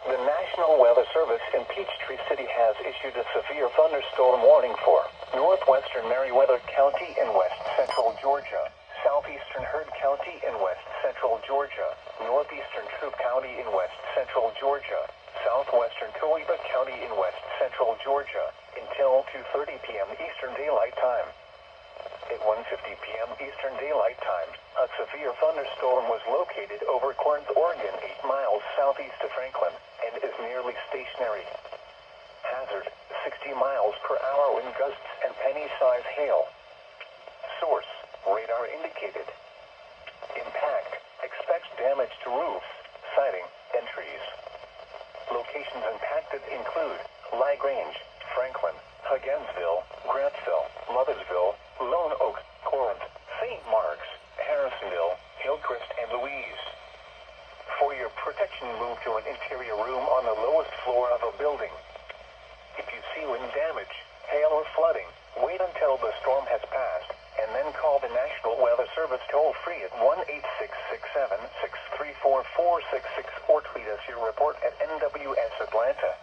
The National Weather Service in Peachtree City has issued a severe thunderstorm warning for northwestern Meriwether County in west central Georgia, southeastern Heard County in west central Georgia, northeastern Troup County in west central Georgia, southwestern Cohiba County in west central Georgia, until 2:30 p.m. Eastern Daylight Time. At 1:50 p.m. Eastern Daylight Time, a severe thunderstorm was located over Corinth, Oregon, 8 miles southeast of Franklin, and is nearly stationary. Hazard, 60 miles per hour wind gusts and penny-size hail. Source, radar indicated. Impact, expects damage to roofs, siding, and trees. Locations impacted include LaGrange, Franklin, Hugginsville, Grantsville, Mothersville, Lone Oak, Corinth, St. Mark's, Harrisonville, Hillcrest, and Louise. For your protection, move to an interior room on the lowest floor of a building. If you see wind damage, hail, or flooding, wait until the storm has passed, and then call the National Weather Service toll-free at 1-866-7-634-466 or tweet us your report at NWS Atlanta.